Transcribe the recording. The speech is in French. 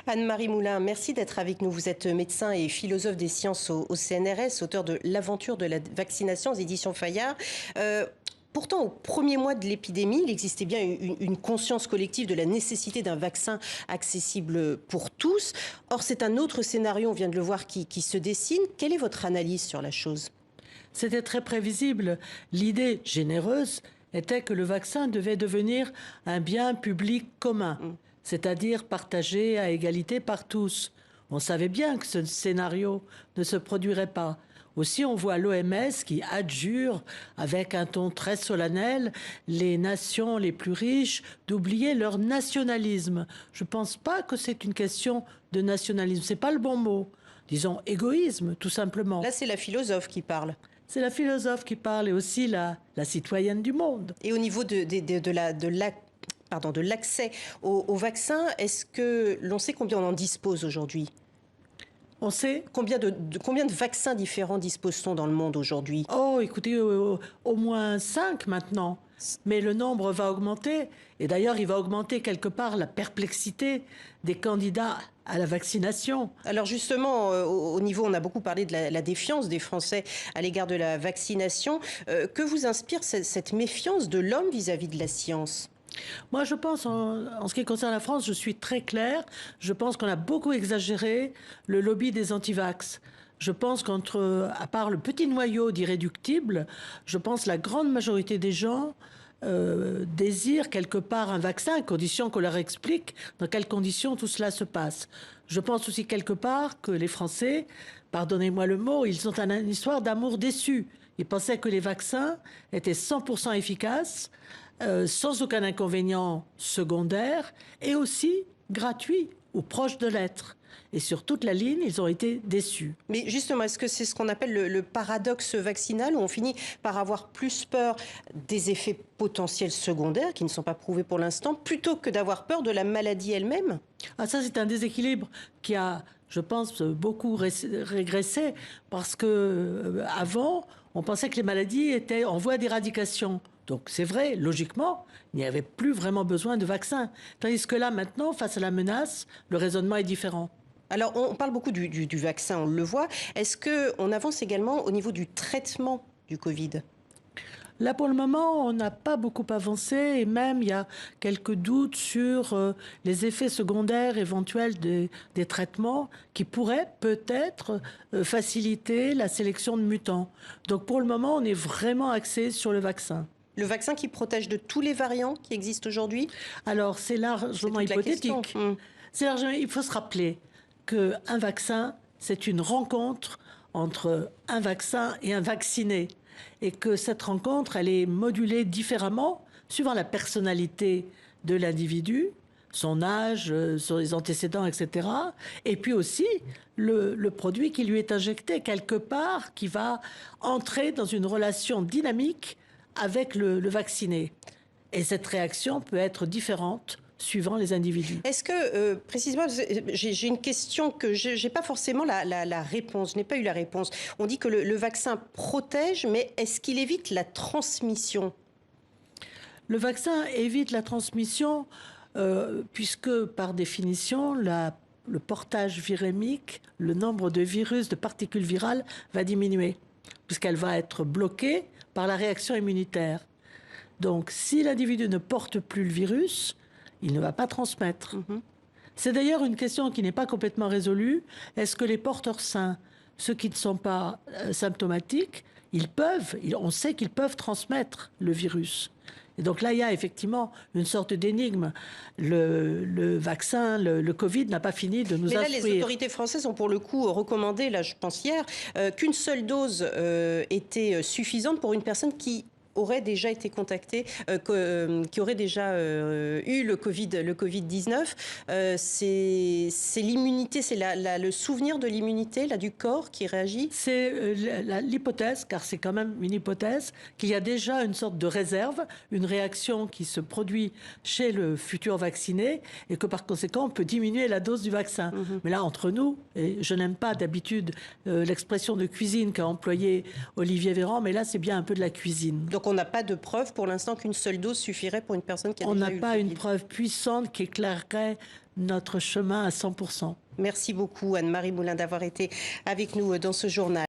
Anne-Marie Moulin, merci d'être avec nous. Vous êtes médecin et philosophe des sciences au CNRS, auteur de L'aventure de la vaccination aux éditions Fayard. Pourtant, au premier mois de l'épidémie, il existait bien une conscience collective de la nécessité d'un vaccin accessible pour tous. Or, c'est un autre scénario, on vient de le voir, qui se dessine. Quelle est votre analyse sur la chose ? C'était très prévisible. L'idée généreuse était que le vaccin devait devenir un bien public commun, c'est-à-dire partagé à égalité par tous. On savait bien que ce scénario ne se produirait pas. Aussi, on voit l'OMS qui adjure, avec un ton très solennel, les nations les plus riches d'oublier leur nationalisme. Je ne pense pas que c'est une question de nationalisme. Ce n'est pas le bon mot. Disons égoïsme, tout simplement. Là, c'est la philosophe qui parle. C'est la philosophe qui parle et aussi la citoyenne du monde. Et au niveau de l'accès au vaccin, est-ce que l'on sait combien on en dispose aujourd'hui ? On sait combien de vaccins différents dispose-t-on dans le monde aujourd'hui ? Oh, écoutez, au moins 5 maintenant. Mais le nombre va augmenter. Et d'ailleurs, il va augmenter quelque part la perplexité des candidats à la vaccination. Alors justement, au niveau, on a beaucoup parlé de la défiance des Français à l'égard de la vaccination. Que vous inspire cette méfiance de l'homme vis-à-vis de la science ? Moi, je pense, en ce qui concerne la France, je suis très claire. Je pense qu'on a beaucoup exagéré le lobby des antivax. Je pense à part le petit noyau d'irréductibles, je pense que la grande majorité des gens désirent quelque part un vaccin, à condition qu'on leur explique dans quelles conditions tout cela se passe. Je pense aussi quelque part que les Français, pardonnez-moi le mot, ils ont une histoire d'amour déçu. Ils pensaient que les vaccins étaient 100% efficaces, sans aucun inconvénient secondaire et aussi gratuits ou proches de l'être. Et sur toute la ligne, ils ont été déçus. Mais justement, est-ce que c'est ce qu'on appelle le paradoxe vaccinal, où on finit par avoir plus peur des effets potentiels secondaires, qui ne sont pas prouvés pour l'instant, plutôt que d'avoir peur de la maladie elle-même ? Ah, ça, c'est un déséquilibre qui a, je pense, beaucoup régressé, parce qu'avant, on pensait que les maladies étaient en voie d'éradication. Donc c'est vrai, logiquement, il n'y avait plus vraiment besoin de vaccins. Tandis que là, maintenant, face à la menace, le raisonnement est différent. Alors, on parle beaucoup du vaccin, on le voit. Est-ce qu'on avance également au niveau du traitement du Covid ? Là, pour le moment, on n'a pas beaucoup avancé et même il y a quelques doutes sur les effets secondaires éventuels des traitements qui pourraient peut-être faciliter la sélection de mutants. Donc pour le moment, on est vraiment axé sur le vaccin. Le vaccin qui protège de tous les variants qui existent aujourd'hui ? Alors, c'est largement hypothétique. Il faut se rappeler qu'un vaccin, c'est une rencontre entre un vaccin et un vacciné. Et que cette rencontre, elle est modulée différemment suivant la personnalité de l'individu, son âge, ses antécédents, etc. Et puis aussi le produit qui lui est injecté quelque part, qui va entrer dans une relation dynamique avec le vacciné. Et cette réaction peut être différente suivant les individus. Est-ce que, précisément, j'ai une question que je n'ai pas forcément la réponse, je n'ai pas eu la réponse. On dit que le vaccin protège, mais est-ce qu'il évite la transmission ? Le vaccin évite la transmission puisque, par définition, le portage virémique, le nombre de virus, de particules virales va diminuer, puisqu'elle va être bloquée par la réaction immunitaire. Donc, si l'individu ne porte plus le virus, il ne va pas transmettre. C'est d'ailleurs une question qui n'est pas complètement résolue. Est-ce que les porteurs sains, ceux qui ne sont pas symptomatiques, on sait qu'ils peuvent transmettre le virus. Et donc là, il y a effectivement une sorte d'énigme. Le vaccin, le Covid n'a pas fini de nous instruire. Mais là, les autorités françaises ont pour le coup recommandé, là je pense hier, qu'une seule dose était suffisante pour une personne qui aurait déjà été contacté, qui aurait déjà eu le Covid-19. C'est l'immunité, c'est le souvenir de l'immunité là, du corps qui réagit ? C'est l'hypothèse, car c'est quand même une hypothèse, qu'il y a déjà une sorte de réserve, une réaction qui se produit chez le futur vacciné et que par conséquent on peut diminuer la dose du vaccin. Mais là, entre nous, et je n'aime pas d'habitude l'expression de cuisine qu'a employée Olivier Véran, mais là c'est bien un peu de la cuisine. Donc Donc on n'a pas de preuve pour l'instant qu'une seule dose suffirait pour une personne qui a On déjà n'a eu le pas une Covid. preuve puissante qui éclairerait notre chemin à 100%. Merci beaucoup Anne-Marie Moulin d'avoir été avec nous dans ce journal.